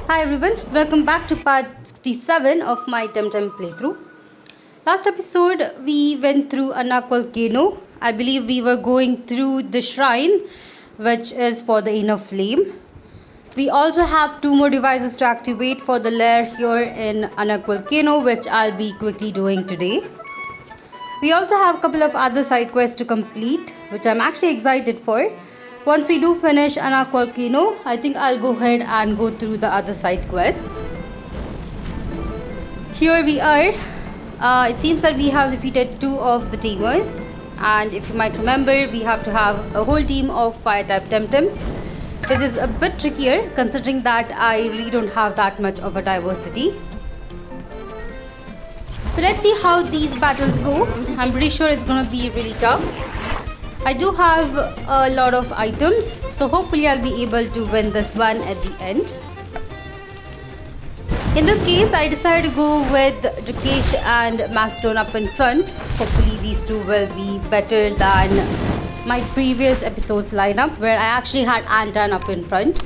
Hi everyone, welcome back to part 67 of my TemTem playthrough. Last episode we went through a volcano. I believe we were going through the shrine which is for the inner flame. We also have two more devices to activate for the lair here in Anak volcano, which I'll be quickly doing today. We also have a couple of other side quests to complete, which I'm actually excited for. Once we do finish Anak volcano, I think I'll go ahead and go through the other side quests. Here we are. It seems that we have defeated two of the tamers, and if you might remember, we have to have a whole team of fire type TemTems, which is a bit trickier considering that I really don't have that much of a diversity. So let's see how these battles go. I'm pretty sure it's gonna be really tough. I do have a lot of items, so hopefully I'll be able to win this one at the end. In this case, I decided to go with Rakesh and Mastone up in front. Hopefully these two will be better than my previous episode's lineup where I actually had Antan up in front.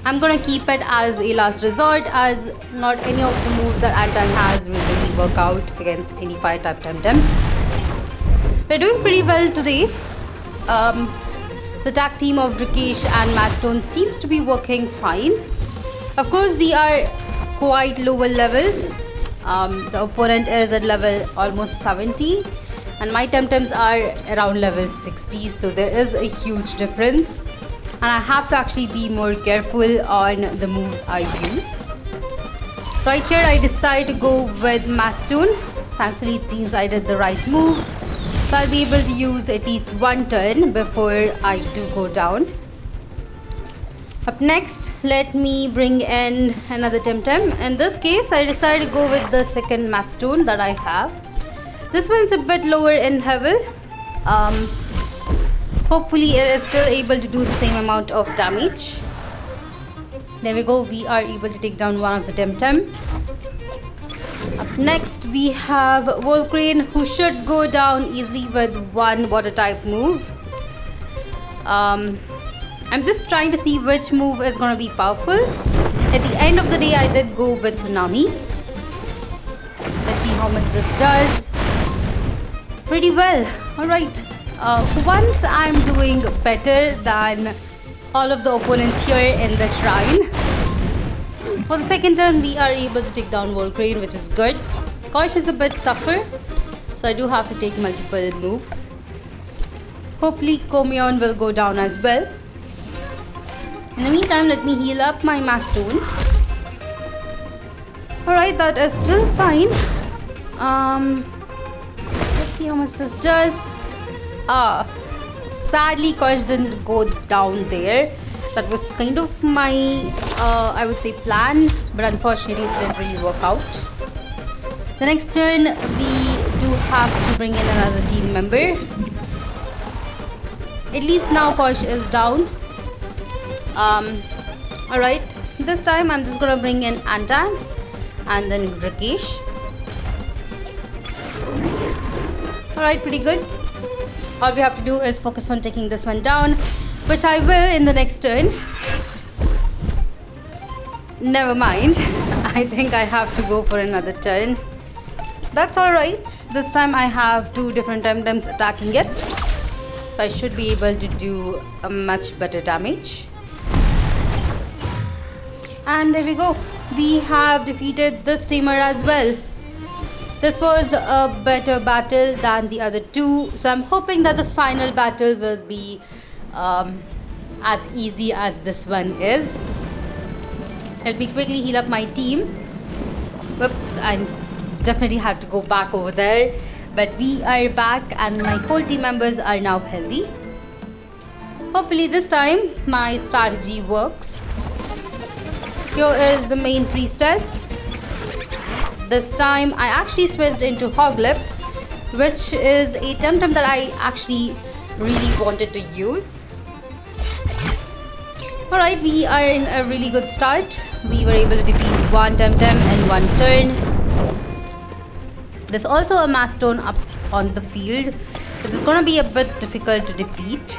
I'm gonna keep it as a last resort, as not any of the moves that Antan has will really work out against any fire type TemTems. We're doing pretty well today. The tag team of Rakesh and Mastone seems to be working fine. Of course, we are quite lower levels. The opponent is at level almost 70 and my TemTems are around level 60, so there is a huge difference and I have to actually be more careful on the moves I use. Right here I decide to go with Mastone. Thankfully it seems I did the right move, so I'll be able to use at least one turn before I do go down. Up next, let me bring in another TemTem. In this case, I decided to go with the second Mastone that I have. This one's a bit lower in level. Hopefully it is still able to do the same amount of damage. There we go, we are able to take down one of the TemTem. Up next, we have Volcrane, who should go down easily with one water type move. I'm just trying to see which move is going to be powerful. At the end of the day, I did go with Tsunami. Let's see how much this does. Pretty well. Alright. For once, I'm doing better than all of the opponents here in the shrine. For the second turn, we are able to take down Volcrane, which is good. Kosh is a bit tougher, so I do have to take multiple moves. Hopefully, Komion will go down as well. In the meantime, let me heal up my Mastone. Alright, that is still fine. Let's see how much this does. Sadly, Kosh didn't go down there. That was kind of my, I would say, plan, but unfortunately it didn't really work out. The next turn, we do have to bring in another team member. At least now Kosh is down. Alright, this time I'm just gonna bring in Antan and then Rakesh. Alright, pretty good. All we have to do is focus on taking this one down, which I will in the next turn. Never mind. I think I have to go for another turn. That's alright. This time I have two different TemTems attacking it, so I should be able to do a much better damage. And there we go. We have defeated this tamer as well. This was a better battle than the other two, so I'm hoping that the final battle will be as easy as this one is. Let me quickly heal up my team. Whoops, I definitely had to go back over there. But we are back and my whole team members are now healthy. Hopefully this time my strategy works. Here is the main priestess. This time I actually switched into Hoglip, which is a TemTem that I actually really wanted to use. Alright, we are in a really good start. We were able to defeat one TemTem in one turn. There's also a Mastone up on the field. This is going to be a bit difficult to defeat.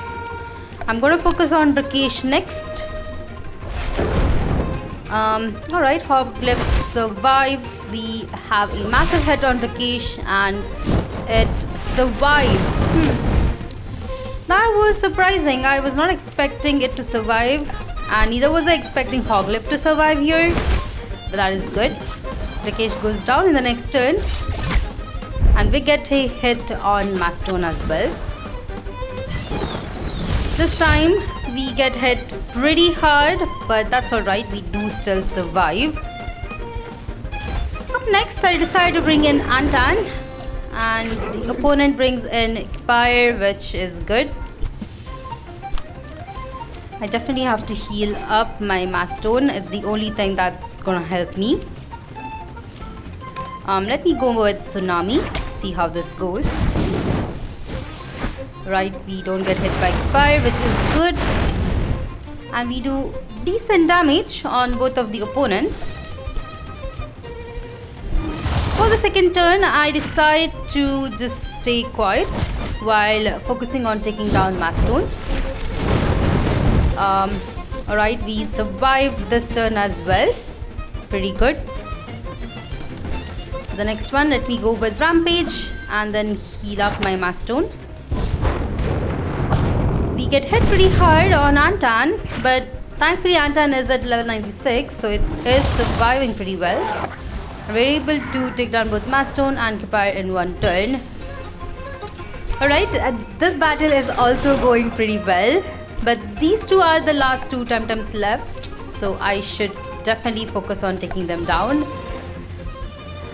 I'm going to focus on Rakesh next. Alright, Hoglip survives. We have a massive hit on Rakesh and it survives. That was surprising. I was not expecting it to survive, and neither was I expecting Hoglip to survive here. But that is good. Rakesh goes down in the next turn, and we get a hit on Mastone as well. This time we get hit pretty hard, but that's alright, we do still survive. Up next, I decide to bring in Antan, and the opponent brings in Ekpire, which is good. I definitely have to heal up my Mastone. It's the only thing that's gonna help me. Let me go with Tsunami, see how this goes. Right, we don't get hit by fire, which is good. And we do decent damage on both of the opponents. For the second turn, I decide to just stay quiet while focusing on taking down Mastone. Alright, we survived this turn as well. Pretty good. The next one, let me go with Rampage and then heal up my Mastone. We get hit pretty hard on Antan, but thankfully Antan is at level 96, so it is surviving pretty well. We're able to take down both Mastone and Ekpire in one turn. Alright, this battle is also going pretty well, but these two are the last two TemTems left, so I should definitely focus on taking them down.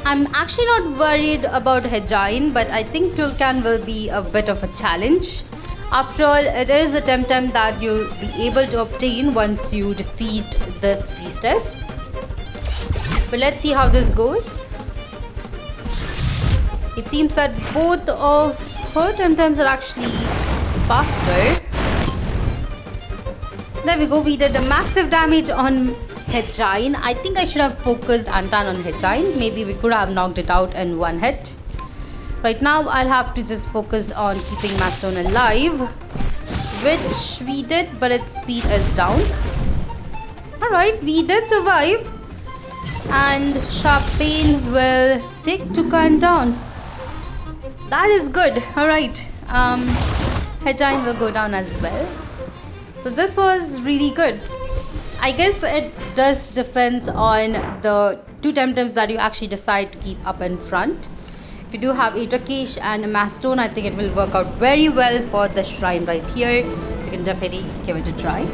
I'm actually not worried about Hedjain, but I think Tulkan will be a bit of a challenge. After all, it is a TemTem that you'll be able to obtain once you defeat this priestess. But let's see how this goes. It seems that both of her TemTems are actually faster. There we go, we did a massive damage on Hedjain. I think I should have focused Antan on Hedjain. Maybe we could have knocked it out in one hit. Right now, I'll have to just focus on keeping Mastone alive, which we did, but its speed is down. Alright, we did survive, and Sharp Pain will take Tulkan down. That is good. Alright, Hedjain will go down as well. So this was really good. I guess it does depend on the two TemTems that you actually decide to keep up in front. If you do have a Rakesh and a Mastone, I think it will work out very well for the shrine right here. So you can definitely give it a try.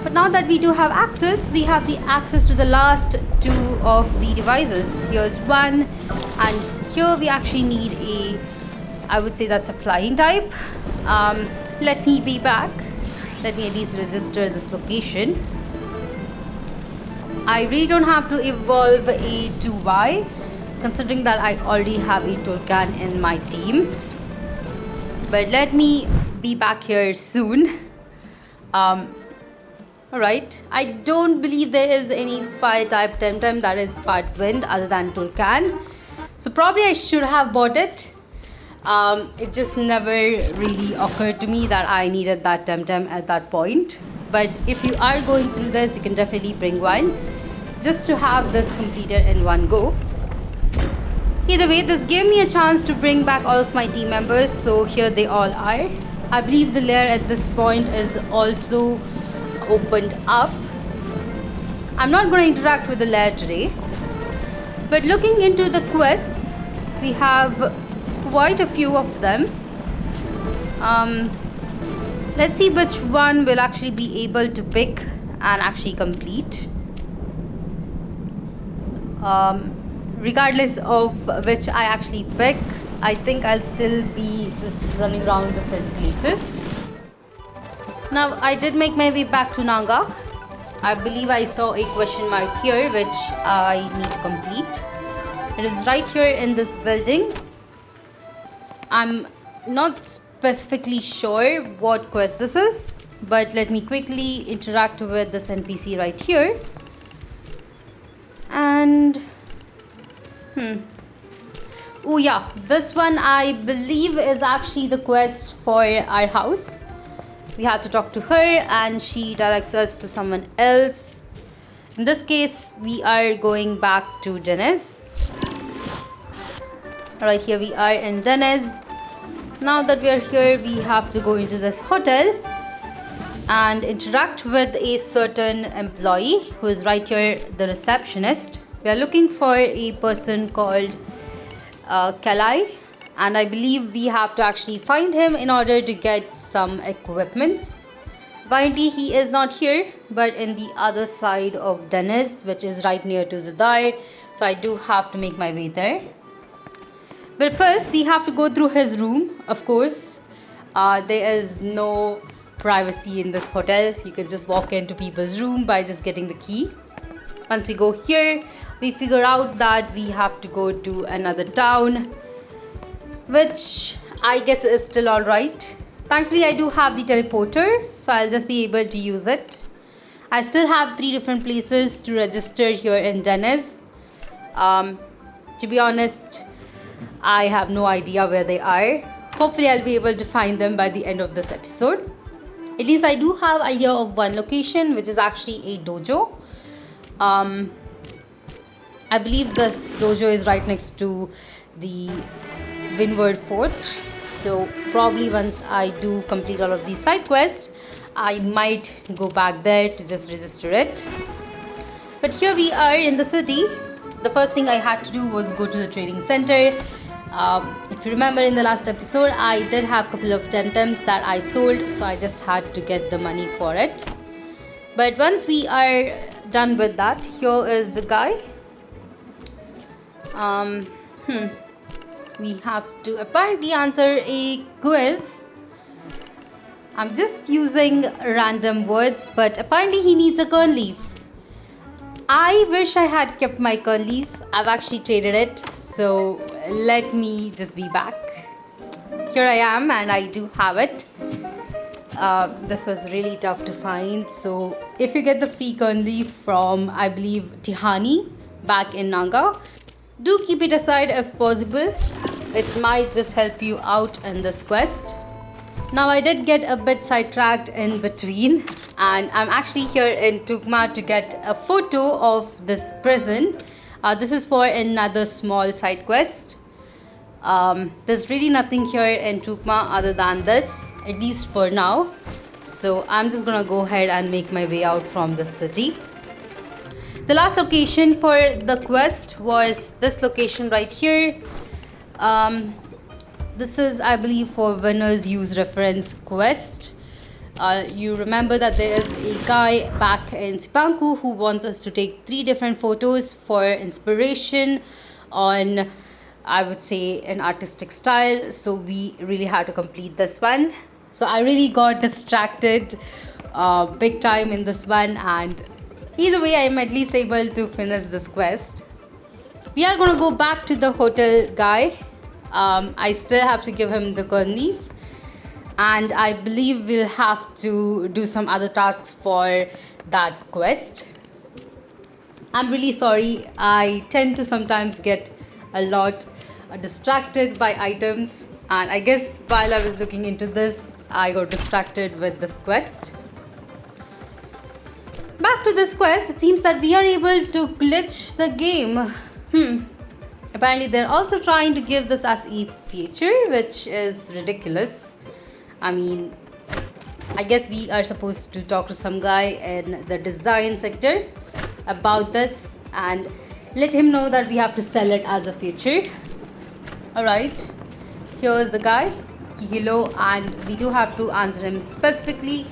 But now that we do have access, we have the access to the last two of the devices. Here's one, and here we actually need a, I would say that's a flying type. Let me be back. Let me at least register this location. I really don't have to evolve a 2Y, considering that I already have a Tulkan in my team. But let me be back here soon. Alright, I don't believe there is any fire type TemTem that is part wind other than Tulkan. So probably I should have bought it. It just never really occurred to me that I needed that TemTem at that point. But if you are going through this, you can definitely bring one, just to have this completed in one go. Either way, this gave me a chance to bring back all of my team members, so here they all are. I believe the lair at this point is also opened up. I'm not going to interact with the lair today, but looking into the quests, we have quite a few of them. Let's see which one will actually be able to pick and actually complete. Regardless of which I actually pick, I think I'll still be just running around different places. Now, I did make my way back to Nanga. I believe I saw a question mark here which I need to complete. It is right here in this building. I'm not specifically sure what quest this is, but let me quickly interact with this NPC right here. And oh yeah, this one I believe is actually the quest for our house. We had to talk to her and she directs us to someone else. In this case, we are going back to Dennis. Alright, here we are in Dennis. Now that we are here, we have to go into this hotel and interact with a certain employee who is right here, the receptionist. We are looking for a person called Kalai, and I believe we have to actually find him in order to get some equipments. Apparently he is not here, but in the other side of Dennis, which is right near to Zadar, so I do have to make my way there. But first we have to go through his room. Of course, there is no privacy in this hotel. You can just walk into people's room by just getting the key. Once we go here, we figure out that we have to go to another town, which I guess is still alright. Thankfully, I do have the teleporter, so I'll just be able to use it. I still have 3 different places to register here in Dennis. To be honest, I have no idea where they are. Hopefully, I'll be able to find them by the end of this episode. At least I do have idea of one location, which is actually a dojo. I believe this dojo is right next to the Windward Fort. So probably once I do complete all of these side quests, I might go back there to just register it. But here we are in the city. The first thing I had to do was go to the trading center. If you remember in the last episode, I did have a couple of TemTems that I sold, so I just had to get the money for it. But once we are done with that, here is the guy. We have to apparently answer a quiz. I'm just using random words, but apparently he needs a kern leaf. I wish I had kept my kern leaf. I've actually traded it, so let me just be back. Here I am, and I do have it. This was really tough to find, so if you get the free kern leaf from, I believe, Tihani back in Naga, do keep it aside if possible. It might just help you out in this quest. Now I did get a bit sidetracked in between, and I'm actually here in Tukma to get a photo of this prison. This is for another small side quest. There's really nothing here in Tukma other than this, at least for now. So I'm just gonna go ahead and make my way out from this city. The last location for the quest was this location right here. This is, I believe, for winners use reference quest. You remember that there is a guy back in Sipanku who wants us to take 3 different photos for inspiration on, I would say, an artistic style. So we really had to complete this one. So I really got distracted big time in this one, and either way I'm at least able to finish this quest. We are going to go back to the hotel guy. I still have to give him the kern leaf, and I believe we'll have to do some other tasks for that quest. I'm really sorry, I tend to sometimes get a lot distracted by items, and I guess while I was looking into this, I got distracted with this quest. Back to this quest, it seems that we are able to glitch the game. Apparently they're also trying to give this as a feature, which is ridiculous. I mean, I guess we are supposed to talk to some guy in the design sector about this and let him know that we have to sell it as a feature. Alright, here's the guy, Kihilo, and we do have to answer him specifically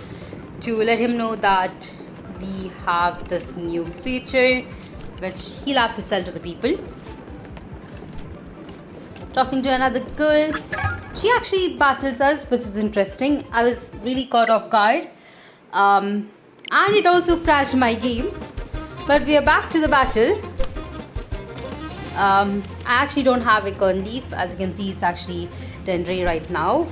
to let him know that we have this new feature which he'll have to sell to the people. Talking to another girl, she actually battles us, which is interesting. I was really caught off guard, and it also crashed my game, but we are back to the battle. I actually don't have a kern leaf. As you can see, it's actually Tendre right now.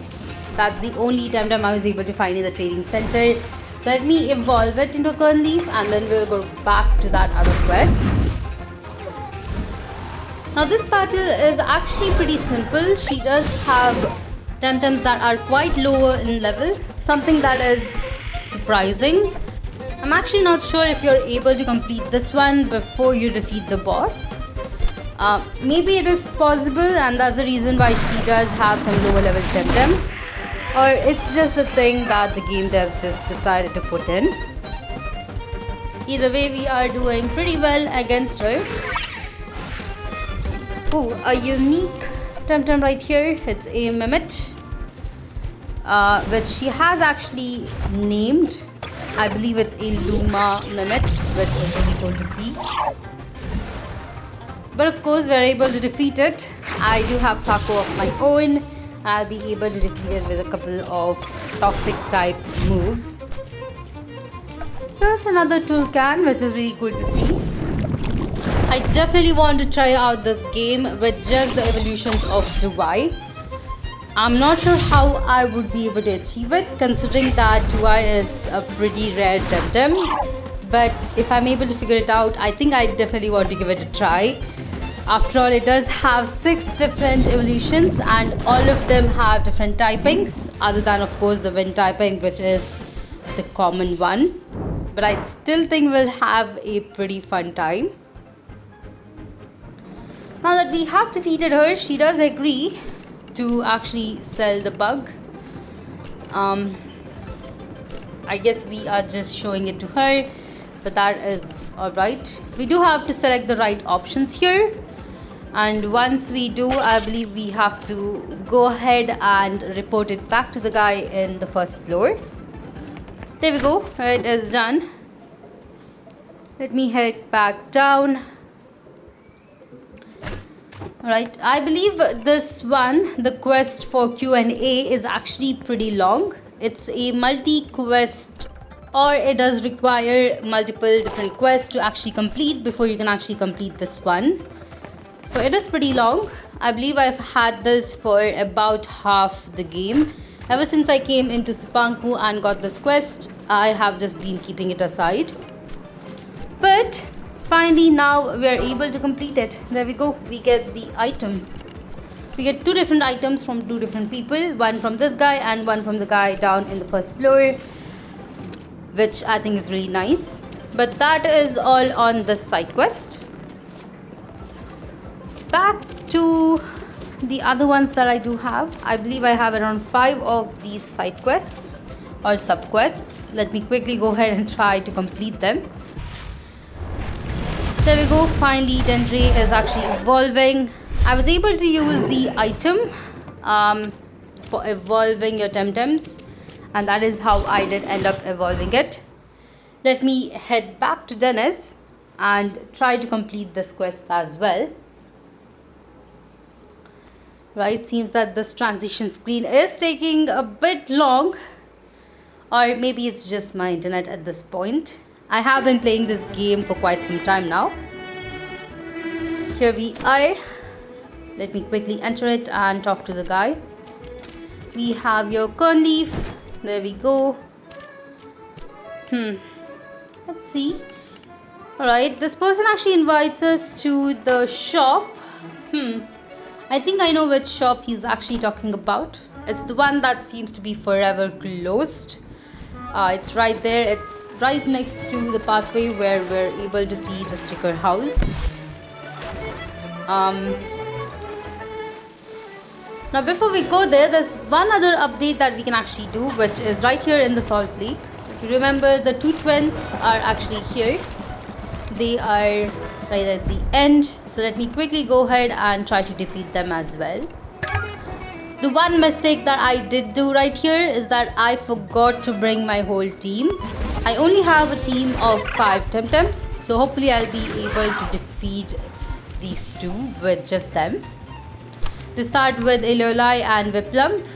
That's the only TemTem I was able to find in the trading center. So let me evolve it into a kern leaf, and then we'll go back to that other quest. Now this battle is actually pretty simple. She does have TemTems that are quite lower in level, something that is surprising. I'm actually not sure if you're able to complete this one before you defeat the boss. Maybe it is possible, and that's the reason why she does have some lower level TemTem. Or it's just a thing that the game devs just decided to put in. Either way, we are doing pretty well against her. Oh, a unique TemTem right here. It's a Mimit, which she has actually named. I believe it's a Luma Mimit, which is really cool to see. But of course, we're able to defeat it. I do have Sako of my own. I'll be able to defeat it with a couple of toxic type moves. Here's another tool can, which is really cool to see. I definitely want to try out this game with just the evolutions of Dubai. I'm not sure how I would be able to achieve it, considering that Dubai is a pretty rare TemTem. But if I'm able to figure it out, I think I definitely want to give it a try. After all, it does have 6 different evolutions and all of them have different typings, other than of course the wind typing, which is the common one. But I still think we'll have a pretty fun time. Now that we have defeated her, she does agree to actually sell the bug. I guess we are just showing it to her, but that is alright. We do have to select the right options here, and once we do, I believe we have to go ahead and report it back to the guy in the first floor. There we go, it is done. Let me head back down. Alright, I believe this one, the quest for Q&A, is actually pretty long. It's a multi-quest, or it does require multiple different quests to actually complete before you can actually complete this one. So it is pretty long. I believe I've had this for about half the game. Ever since I came into Sipanku and got this quest, I have just been keeping it aside. But finally now we are able to complete it. There we go, we get the item. We get 2 different items from 2 different people, one from this guy and one from the guy down in the first floor, which I think is really nice. But that is all on this side quest. Back to the other ones that I do have. I believe I have around 5 of these side quests or sub quests. Let me quickly go ahead and try to complete them. There we go, finally Dendry is actually evolving. I was able to use the item for evolving your TemTems, and that is how I did end up evolving it. Let me head back to Dennis and try to complete this quest as well. Right, seems that this transition screen is taking a bit long, or maybe it's just my internet at this point. I have been playing this game for quite some time now. Here we are. Let me quickly enter it and talk to the guy. We have your corn leaf. There we go. Let's see. Alright, this person actually invites us to the shop. I think I know which shop he's actually talking about. It's the one that seems to be forever closed. It's right there. It's right next to the pathway where we're able to see the sticker house. Now before we go there, there's one other update that we can actually do, which is right here in the Salt Lake. If you remember, the 2 twins are actually here. They are right at the end. So let me quickly go ahead and try to defeat them as well. The one mistake that I did do right here is that I forgot to bring my whole team. I only have a team of 5 TemTems, so hopefully I'll be able to defeat these 2 with just them. To start with Ilolai and Viplump,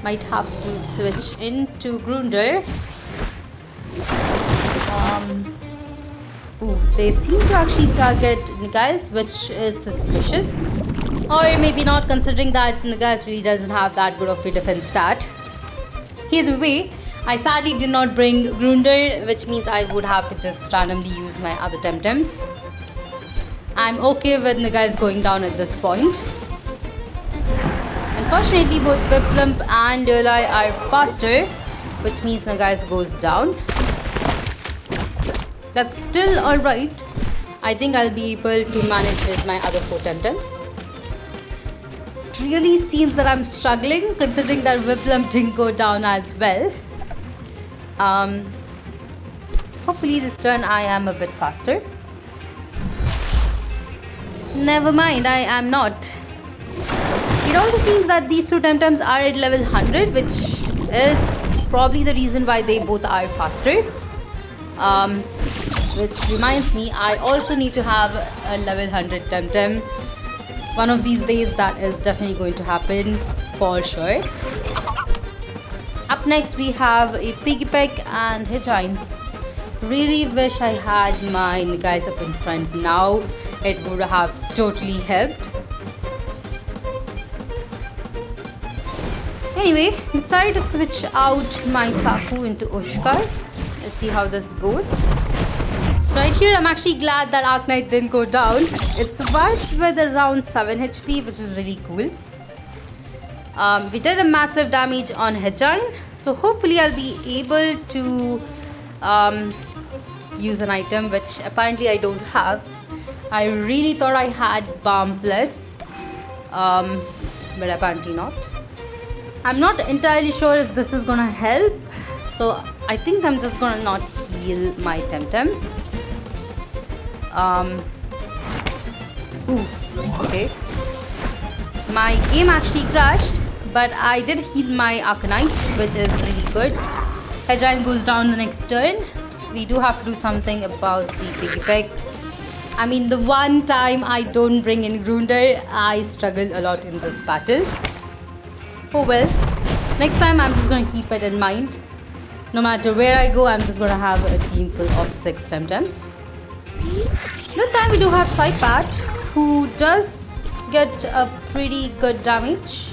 might have to switch into Grunder. They seem to actually target Nagais, which is suspicious. Or maybe not, considering that Nagais really doesn't have that good of a defense stat. Either way, I sadly did not bring Grunder, which means I would have to just randomly use my other TemTems. I'm okay with Nagais going down at this point. Unfortunately, both Viplump and Ilolai are faster, which means Nagais goes down. That's still alright. I think I'll be able to manage with my other 4 TemTems. It really seems that I'm struggling considering that Whiplum didn't go down as well. Hopefully this turn I am a bit faster. Never mind, I am not. It also seems that these 2 TemTems are at level 100, which is probably the reason why they both are faster. Which reminds me, I also need to have a level 100 TemTem. One of these days that is definitely going to happen for sure. Up next we have a Piggy Peck and Hitchine. Really wish I had my guys up in front now. It would have totally helped. Anyway, decided to switch out my Saku into Ushkar. Let's see how this goes. Right here, I'm actually glad that Arknight didn't go down. It survives with around 7 HP, which is really cool. We did a massive damage on Hitchine, so hopefully I'll be able to use an item which apparently I don't have. I really thought I had Balm Plus, but apparently not. I'm not entirely sure if this is gonna help, so I think I'm just gonna not heal my TemTem. Okay. My game actually crashed, but I did heal my Arcanite, which is really good. Hedgehog goes down the next turn. We do have to do something about the Piggy Peck. I mean, the one time I don't bring in Grunder, I struggle a lot in this battle. Oh well. Next time I'm just going to keep it in mind. No matter where I go, I'm just going to have a team full of 6 TemTems. This time we do have Saipat, who does get a pretty good damage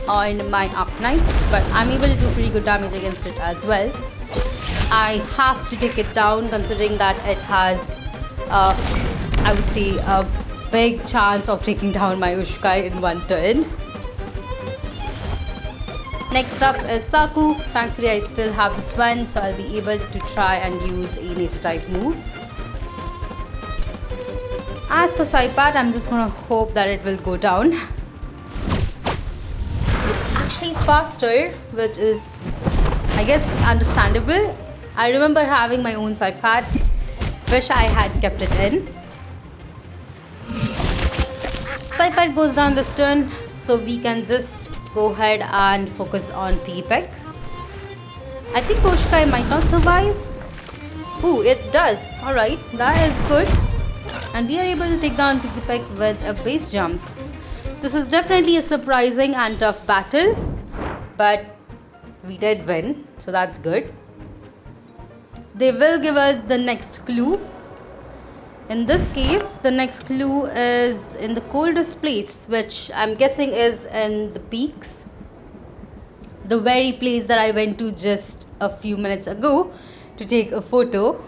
on my Arknight, but I'm able to do pretty good damage against it as well. I have to take it down considering that it has, I would say, a big chance of taking down my Ushkai in one turn. Next up is Saku. Thankfully I still have this one, so I'll be able to try and use a nature type move. As for Saipat, I'm just gonna hope that it will go down. It's actually faster, which is, I guess, understandable. I remember having my own Saipat. Wish I had kept it in. Saipat goes down this turn, so we can just go ahead and focus on Piggy Peck. I think Ushkai might not survive. Ooh, it does. Alright, that is good. And we are able to take down Piggy Peck with a base jump. This is definitely a surprising and tough battle, but we did win, so that's good. They will give us the next clue. In this case, the next clue is in the coldest place, which I'm guessing is in the peaks. The very place that I went to just a few minutes ago to take a photo.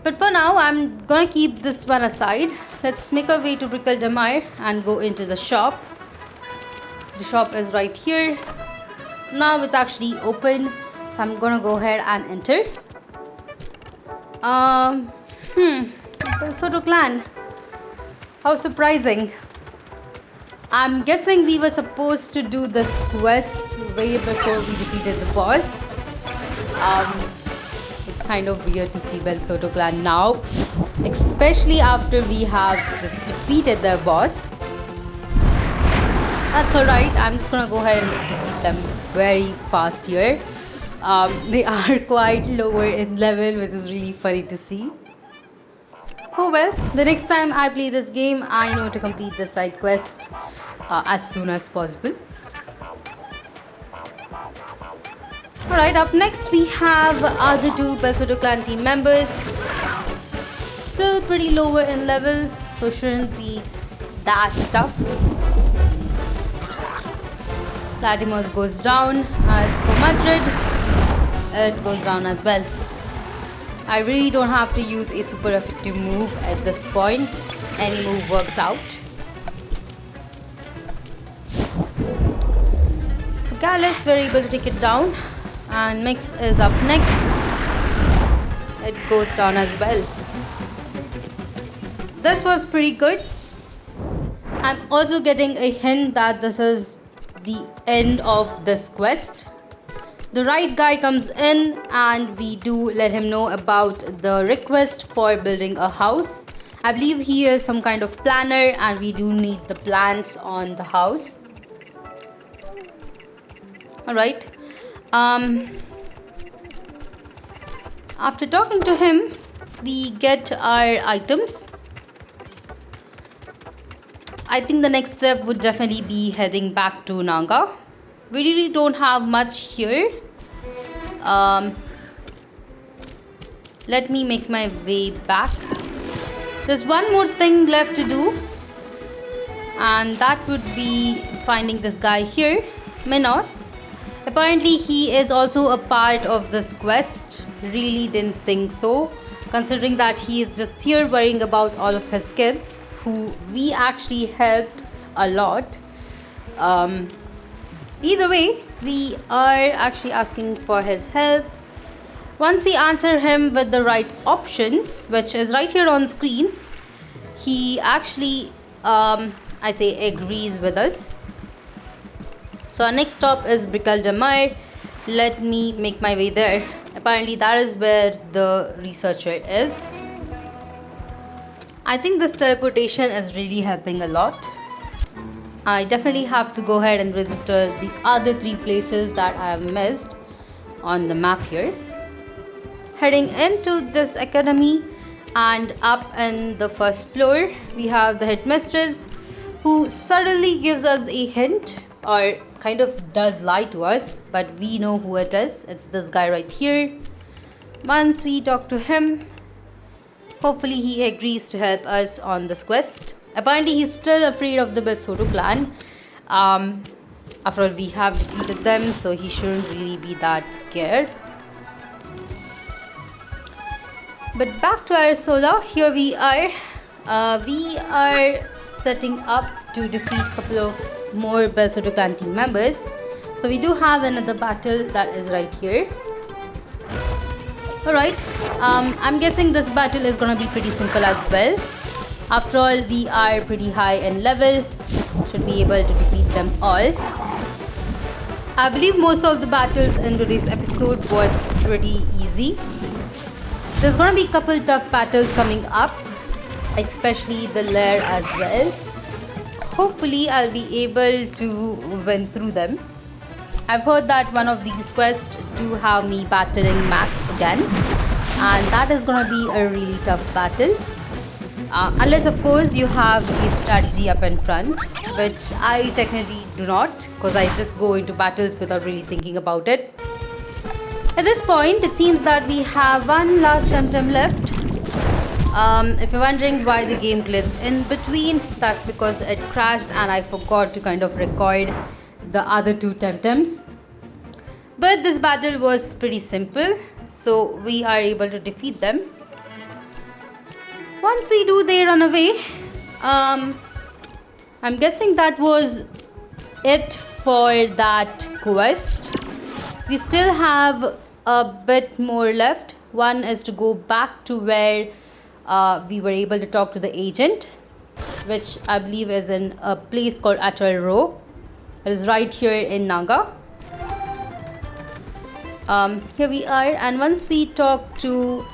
But for now, I'm gonna keep this one aside. Let's make our way to Brickle and go into the shop. The shop is right here. Now it's actually open, so I'm gonna go ahead and enter. Soto clan. How surprising. I'm guessing we were supposed to do this quest way before we defeated the boss. It's kind of weird to see Bel Soto clan now, especially after we have just defeated their boss. That's alright, I'm just gonna go ahead and defeat them very fast here. They are quite lower in level, which is really funny to see. Oh well, the next time I play this game, I know to complete the side quest as soon as possible. Alright, up next we have other 2 Bel Soto clan team members. Still pretty lower in level, so shouldn't be that tough. Latimos goes down. As for Madrid, it goes down as well. I really don't have to use a super effective move at this point. Any move works out. For Gallus, we're able to take it down. And Mix is up next. it goes down as well. This was pretty good. I'm also getting a hint that this is the end of this quest. The right guy comes in and we do let him know about the request for building a house. I believe he is some kind of planner and we do need the plans on the house. Alright. After talking to him, we get our items. I think the next step would definitely be heading back to Nanga. We really don't have much here. Let me make my way back. There's one more thing left to do, and that would be finding this guy here, Minos. Apparently he is also a part of this quest. Really didn't think so, considering that he is just here worrying about all of his kids, who we actually helped a lot. Either way, we are actually asking for his help. Once we answer him with the right options, which is right here on screen, he actually agrees with us. So our next stop is Brickell de Mer. Let me make my way there. Apparently that is where the researcher is. I think this teleportation is really helping a lot. I definitely have to go ahead and register the other 3 places that I have missed on the map here. Heading into this academy, and up in the first floor we have the headmistress, who suddenly gives us a hint, or kind of does lie to us, but we know who it is. It's this guy right here. Once we talk to him, hopefully he agrees to help us on this quest. Apparently he's still afraid of the Belsoto clan. After all, we have defeated them, so he shouldn't really be that scared. But back to Arisola, here we are. We are setting up to defeat a couple of more Belsoto clan team members. So we do have another battle that is right here. Alright, I'm guessing this battle is gonna be pretty simple as well. After all, we are pretty high in level, should be able to defeat them all. I believe most of the battles in today's episode was pretty easy. There's gonna be a couple tough battles coming up, especially the lair as well. Hopefully I'll be able to win through them. I've heard that one of these quests do have me battling Max again, and that is gonna be a really tough battle. Unless of course you have a strategy up in front, which I technically do not, because I just go into battles without really thinking about it. At this point, it seems that we have one last TemTem left. If you're wondering why the game glitched in between, that's because it crashed and I forgot to kind of record the other 2 TemTems. But this battle was pretty simple, so we are able to defeat them. Once we do, they run away. I'm guessing that was it for that quest. We still have a bit more left. One is to go back to where we were able to talk to the agent, which I believe is in a place called Atoll Row. It is right here in Nanga. Here we are, and once we talk to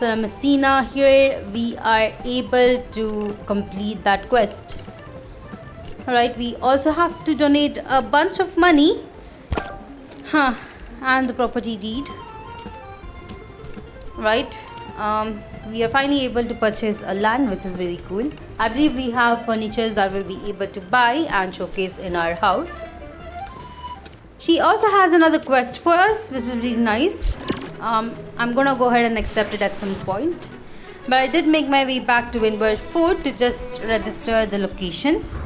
Messina here, we are able to complete that quest. Alright, we also have to donate a bunch of money. And the property deed. Right. We are finally able to purchase a land, which is really cool. I believe we have furnitures that we'll be able to buy and showcase in our house. She also has another quest for us, which is really nice. I'm gonna go ahead and accept it at some point. But I did make my way back to Windward Fort to just register the locations.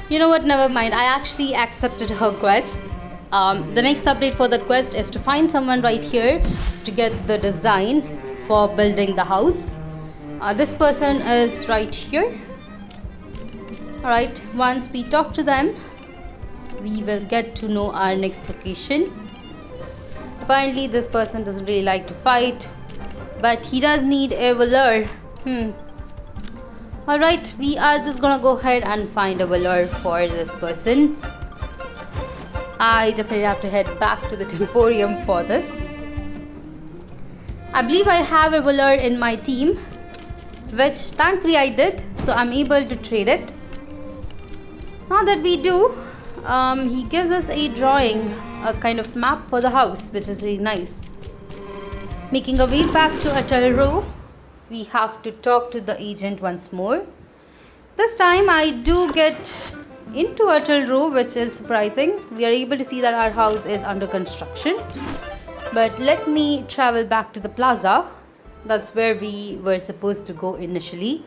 You know what, never mind. I actually accepted her quest. The next update for that quest is to find someone right here to get the design for building the house. This person is right here. Alright, once we talk to them, we will get to know our next location. Apparently this person doesn't really like to fight, but he does need a velour. Alright, we are just gonna go ahead and find a velour for this person. I definitely have to head back to the Temporium for this. I believe I have a velour in my team, which thankfully I did, so I'm able to trade it. Now that we do, he gives us a drawing, a kind of map for the house, which is really nice. Making our way back to Atal Row, we have to talk to the agent once more. This time I do get into Atal Row, which is surprising. We are able to see that our house is under construction. But let me travel back to the plaza. That's where we were supposed to go initially.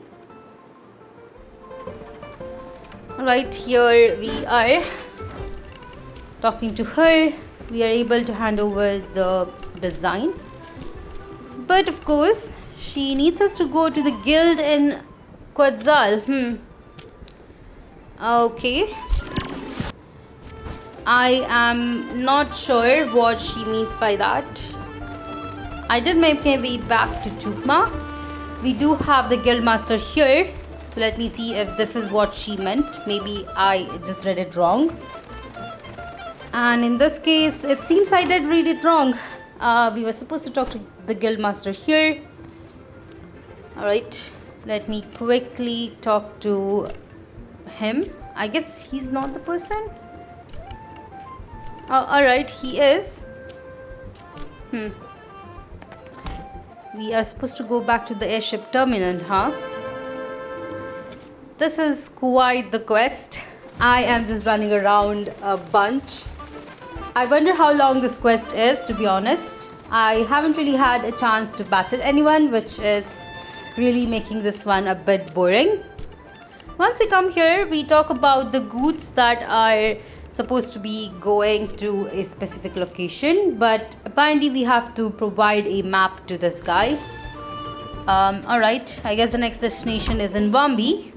Alright, here we are talking to her. We are able to hand over the design. But of course, she needs us to go to the guild in Quetzal. Okay. I am not sure what she means by that. I did make my way back to Tukma. We do have the guildmaster here. So let me see if this is what she meant. Maybe I just read it wrong. And in this case, it seems I did read it wrong. We were supposed to talk to the guildmaster here. Alright, let me quickly talk to him. I guess he's not the person. Alright, he is. We are supposed to go back to the airship terminal, huh? This is quite the quest. I am just running around a bunch. I wonder how long this quest is, to be honest. I haven't really had a chance to battle anyone, which is really making this one a bit boring. Once we come here, we talk about the goods that are supposed to be going to a specific location, but apparently we have to provide a map to this guy. Alright, I guess the next destination is in Bambi.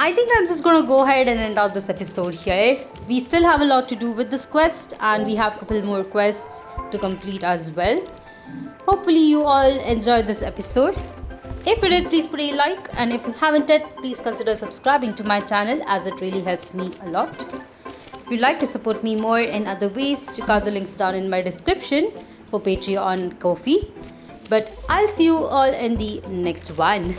I think I'm just gonna go ahead and end out this episode here. We still have a lot to do with this quest, and we have a couple more quests to complete as well. Hopefully you all enjoyed this episode. If you did, please put a like, and if you haven't yet, please consider subscribing to my channel, as it really helps me a lot. If you'd like to support me more in other ways, check out the links down in my description for Patreon, Ko-fi. But I'll see you all in the next one.